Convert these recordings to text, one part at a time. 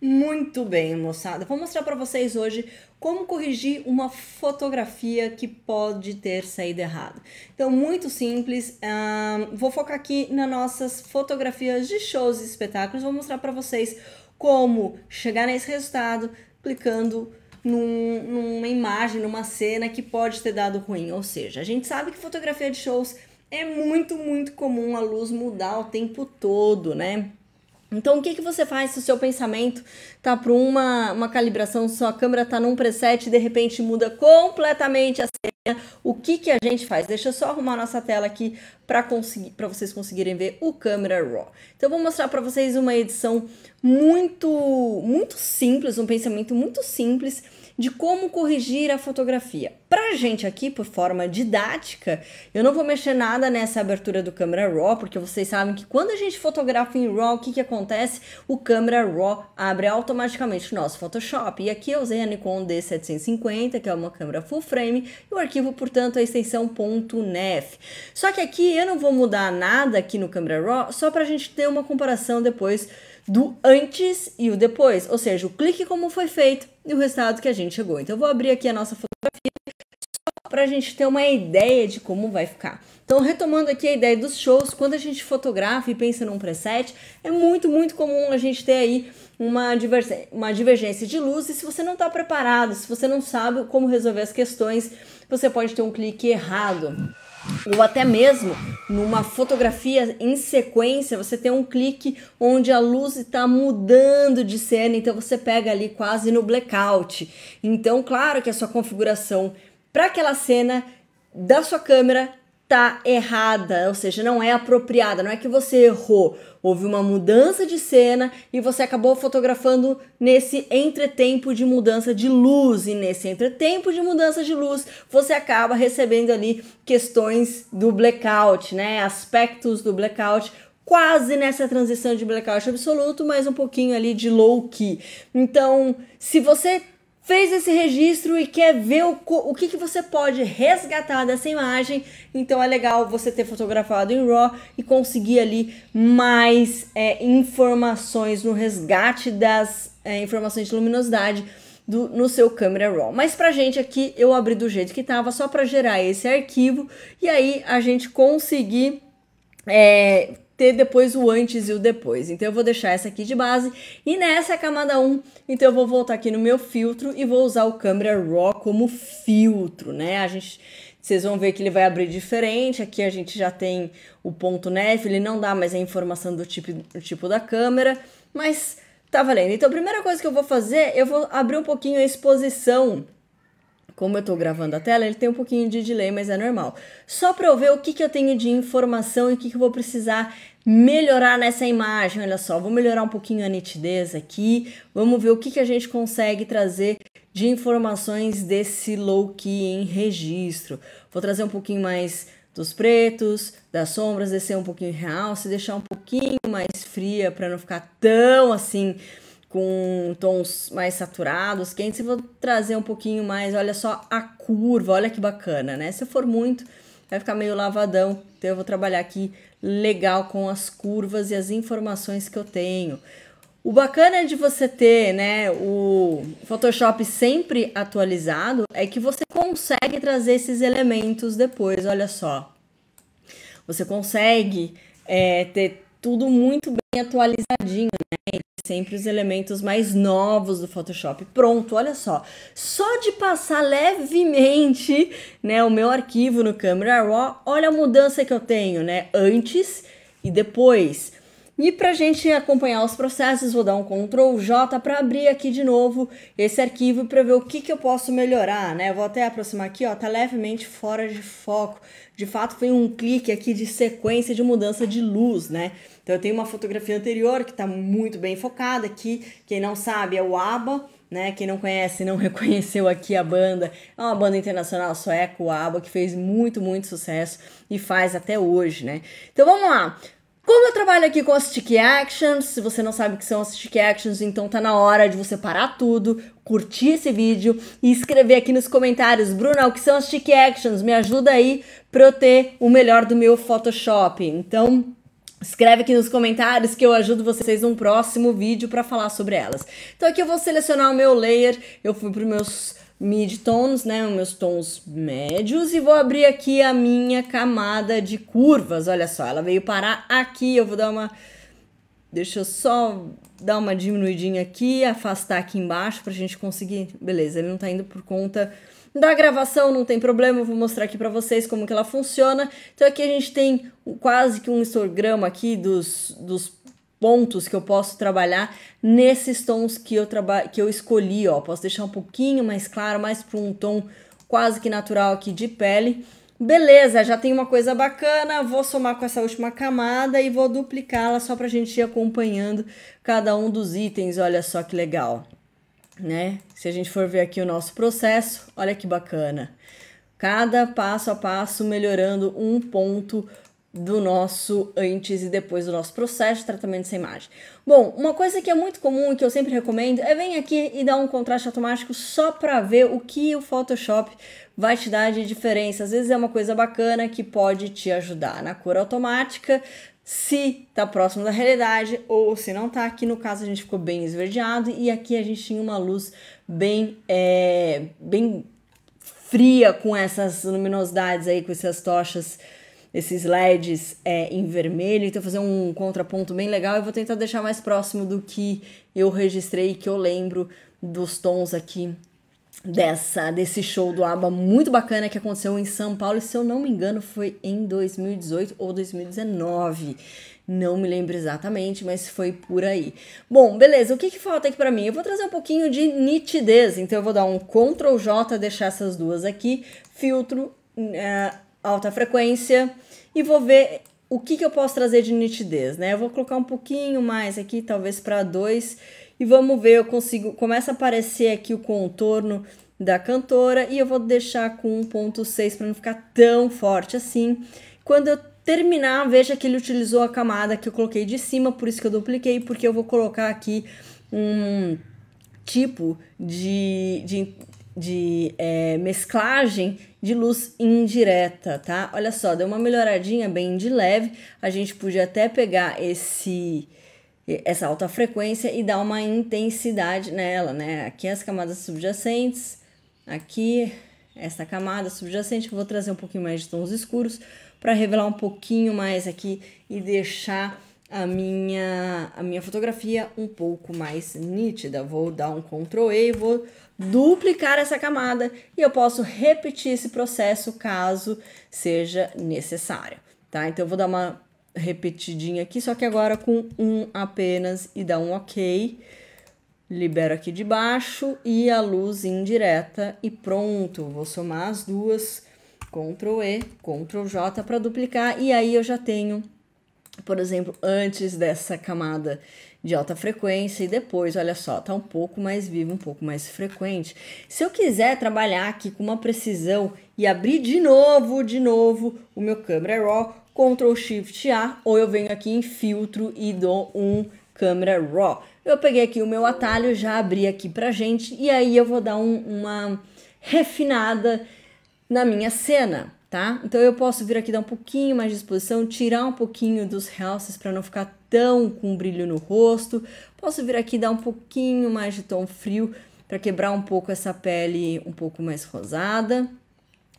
Muito bem, moçada. Vou mostrar para vocês hoje como corrigir uma fotografia que pode ter saído errado. Então, muito simples. Vou focar aqui nas nossas fotografias de shows e espetáculos. Vou mostrar para vocês como chegar nesse resultado clicando numa imagem, numa cena que pode ter dado ruim. Ou seja, a gente sabe que fotografia de shows é muito comum a luz mudar o tempo todo, né? Então, o que você faz se o seu pensamento tá para uma calibração, sua câmera tá num preset e de repente muda completamente a cena? O que a gente faz? Deixa eu só arrumar nossa tela aqui para vocês conseguirem ver o Camera Raw. Então, eu vou mostrar para vocês uma edição muito simples, um pensamento muito simples de como corrigir a fotografia. Pra gente aqui, por forma didática, eu não vou mexer nada nessa abertura do Camera Raw, porque vocês sabem que quando a gente fotografa em RAW, o que acontece? O Camera Raw abre automaticamente o nosso Photoshop. E aqui eu usei a Nikon D750, que é uma câmera full frame, e o arquivo, portanto, é a extensão .nef. Só que aqui eu não vou mudar nada aqui no Camera Raw, só pra gente ter uma comparação depois do antes e o depois, ou seja, o clique como foi feito e o resultado que a gente chegou. Então eu vou abrir aqui a nossa fotografia só para a gente ter uma ideia de como vai ficar. Então, retomando aqui a ideia dos shows, quando a gente fotografa e pensa num preset, é muito comum a gente ter aí uma divergência de luz, e se você não está preparado, se você não sabe como resolver as questões, você pode ter um clique errado. Ou até mesmo numa fotografia em sequência, você tem um clique onde a luz está mudando de cena, então você pega ali quase no blackout. Então, claro que a sua configuração para aquela cena da sua câmera tá errada, ou seja, não é apropriada, não é que você errou, houve uma mudança de cena e você acabou fotografando nesse entretempo de mudança de luz, e nesse entretempo de mudança de luz você acaba recebendo ali questões do blackout, né, aspectos do blackout, quase nessa transição de blackout absoluto, mas um pouquinho ali de low key. Então, se você fez esse registro e quer ver o que você pode resgatar dessa imagem, então é legal você ter fotografado em RAW e conseguir ali mais informações no resgate das informações de luminosidade no seu Camera Raw. Mas pra gente aqui, eu abri do jeito que tava, só para gerar esse arquivo, e aí a gente conseguir ter depois o antes e o depois. Então eu vou deixar essa aqui de base, e nessa camada 1, então eu vou voltar aqui no meu filtro e vou usar o Camera Raw como filtro, né? Vocês vão ver que ele vai abrir diferente. Aqui a gente já tem o .nef, ele não dá mais a informação do tipo da câmera, mas tá valendo. Então a primeira coisa que eu vou fazer, eu vou abrir um pouquinho a exposição. Como eu tô gravando a tela, ele tem um pouquinho de delay, mas é normal. Só para eu ver o que eu tenho de informação e o que eu vou precisar melhorar nessa imagem. Olha só, vou melhorar um pouquinho a nitidez aqui. Vamos ver o que a gente consegue trazer de informações desse low key em registro. Vou trazer um pouquinho mais dos pretos, das sombras, descer um pouquinho em realce, deixar um pouquinho mais fria para não ficar tão assim, com tons mais saturados, quentes, e vou trazer um pouquinho mais, olha só a curva, olha que bacana, né? Se for muito, vai ficar meio lavadão, então eu vou trabalhar aqui legal com as curvas e as informações que eu tenho. O bacana de você ter, né, o Photoshop sempre atualizado é que você consegue trazer esses elementos depois, olha só. Você consegue ter tudo muito bem atualizadinho, né? Sempre os elementos mais novos do Photoshop. Pronto, olha só. Só de passar levemente, né, o meu arquivo no Camera Raw, olha a mudança que eu tenho, né? Antes e depois. E pra gente acompanhar os processos, vou dar um Ctrl J para abrir aqui de novo esse arquivo para ver o que eu posso melhorar, né? Vou até aproximar aqui, ó, tá levemente fora de foco. De fato, foi um clique aqui de sequência de mudança de luz, né? Então eu tenho uma fotografia anterior que tá muito bem focada aqui. Quem não sabe é o ABBA, né? Quem não conhece, não reconheceu aqui a banda. É uma banda internacional sueca, o ABBA, que fez muito sucesso e faz até hoje, né? Então vamos lá. Como eu trabalho aqui com as Stick Actions, se você não sabe o que são as Stick Actions, então tá na hora de você parar tudo, curtir esse vídeo e escrever aqui nos comentários: Bruna, o que são as Stick Actions? Me ajuda aí pra eu ter o melhor do meu Photoshop. Então, escreve aqui nos comentários que eu ajudo vocês num próximo vídeo para falar sobre elas. Então aqui eu vou selecionar o meu layer, eu fui para os meus mid-tones, né, os meus tons médios, e vou abrir aqui a minha camada de curvas. Olha só, ela veio parar aqui, eu vou dar uma... Deixa eu só dar uma diminuidinha aqui, afastar aqui embaixo pra gente conseguir... Beleza, ele não tá indo por conta da gravação, não tem problema, eu vou mostrar aqui pra vocês como que ela funciona. Então aqui a gente tem quase que um histograma aqui dos pontos que eu posso trabalhar nesses tons que eu escolhi, ó. Posso deixar um pouquinho mais claro, mais para um tom quase que natural aqui de pele. Beleza, já tem uma coisa bacana, vou somar com essa última camada e vou duplicá-la só pra gente ir acompanhando cada um dos itens, olha só que legal, né? Se a gente for ver aqui o nosso processo, olha que bacana. Cada passo a passo melhorando um ponto do nosso antes e depois do nosso processo de tratamento dessa imagem. Bom, uma coisa que é muito comum e que eu sempre recomendo é vir aqui e dar um contraste automático só para ver o que o Photoshop vai te dar de diferença. Às vezes é uma coisa bacana que pode te ajudar na cor automática, se tá próximo da realidade ou se não tá. Aqui no caso a gente ficou bem esverdeado e aqui a gente tinha uma luz bem fria com essas luminosidades aí, com essas tochas, esses LEDs em vermelho. Então fazer um contraponto bem legal. Eu vou tentar deixar mais próximo do que eu registrei, que eu lembro dos tons aqui desse show do ABBA muito bacana que aconteceu em São Paulo, e se eu não me engano foi em 2018 ou 2019, não me lembro exatamente, mas foi por aí. Bom, beleza, o que falta aqui pra mim? Eu vou trazer um pouquinho de nitidez, então eu vou dar um Ctrl J, deixar essas duas aqui, filtro, alta frequência, e vou ver o que eu posso trazer de nitidez, né? Eu vou colocar um pouquinho mais aqui, talvez para 2, e vamos ver, eu consigo, começa a aparecer aqui o contorno da cantora, e eu vou deixar com 1.6 para não ficar tão forte assim. Quando eu terminar, veja que ele utilizou a camada que eu coloquei de cima, por isso que eu dupliquei, porque eu vou colocar aqui um tipo de mesclagem de luz indireta, tá? Olha só, deu uma melhoradinha bem de leve. A gente podia até pegar essa alta frequência e dar uma intensidade nela, né? Aqui as camadas subjacentes, aqui essa camada subjacente, que eu vou trazer um pouquinho mais de tons escuros para revelar um pouquinho mais aqui e deixar a minha fotografia um pouco mais nítida. Vou dar um Ctrl E, vou duplicar essa camada e eu posso repetir esse processo caso seja necessário, tá? Então eu vou dar uma repetidinha aqui, só que agora com um apenas, e dá um OK. Libero aqui de baixo e a luz indireta e pronto. Vou somar as duas, Ctrl E, Ctrl J para duplicar, e aí eu já tenho, por exemplo, antes dessa camada de alta frequência e depois, olha só, tá um pouco mais vivo, um pouco mais frequente. Se eu quiser trabalhar aqui com uma precisão e abrir de novo o meu Camera Raw, Ctrl Shift A, ou eu venho aqui em filtro e dou um Camera Raw. Eu peguei aqui o meu atalho, já abri aqui pra gente, e aí eu vou dar uma refinada na minha cena, tá? Então eu posso vir aqui dar um pouquinho mais de exposição, tirar um pouquinho dos realces para não ficar tão com brilho no rosto. Posso vir aqui dar um pouquinho mais de tom frio para quebrar um pouco essa pele um pouco mais rosada.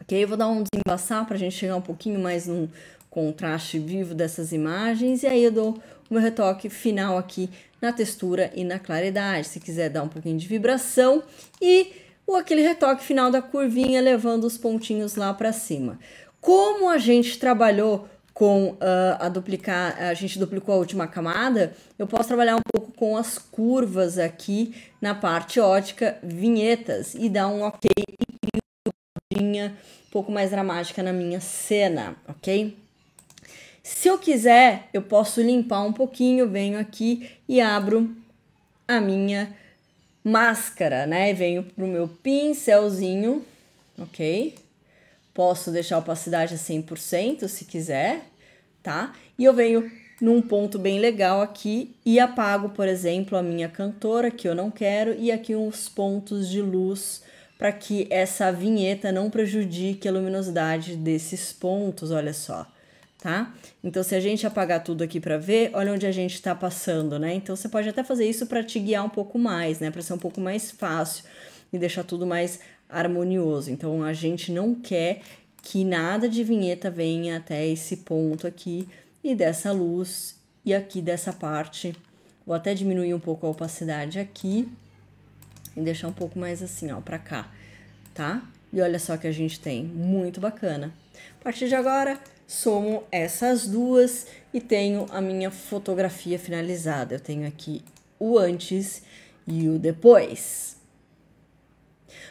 Ok? Eu vou dar um desembaçar para a gente chegar um pouquinho mais num contraste vivo dessas imagens, e aí eu dou o meu retoque final aqui na textura e na claridade. Se quiser dar um pouquinho de vibração e aquele retoque final da curvinha, levando os pontinhos lá para cima. Como a gente trabalhou com a gente duplicou a última camada, eu posso trabalhar um pouco com as curvas aqui na parte ótica, vinhetas, e dar um OK e um pouco mais dramática na minha cena, ok? Se eu quiser, eu posso limpar um pouquinho, venho aqui e abro a minha máscara, né? Venho pro meu pincelzinho, ok? Posso deixar a opacidade a 100% se quiser, tá? E eu venho num ponto bem legal aqui e apago, por exemplo, a minha cantora, que eu não quero, e aqui uns pontos de luz para que essa vinheta não prejudique a luminosidade desses pontos, olha só. tá? Então, se a gente apagar tudo aqui para ver, olha onde a gente está passando, né? Então, você pode até fazer isso para te guiar um pouco mais, né? Para ser um pouco mais fácil e deixar tudo mais harmonioso. Então, a gente não quer que nada de vinheta venha até esse ponto aqui e dessa luz e aqui dessa parte. Vou até diminuir um pouco a opacidade aqui e deixar um pouco mais assim, ó, para cá, tá? E olha só que a gente tem, muito bacana. A partir de agora, somo essas duas e tenho a minha fotografia finalizada. Eu tenho aqui o antes e o depois.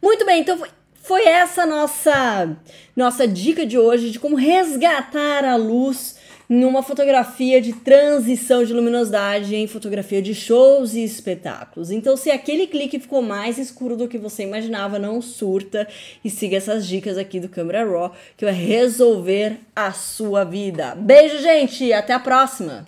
Muito bem, então foi essa nossa dica de hoje de como resgatar a luz numa fotografia de transição de luminosidade em fotografia de shows e espetáculos. Então, se aquele clique ficou mais escuro do que você imaginava, não surta e siga essas dicas aqui do Câmera Raw que vai resolver a sua vida. Beijo, gente! Até a próxima!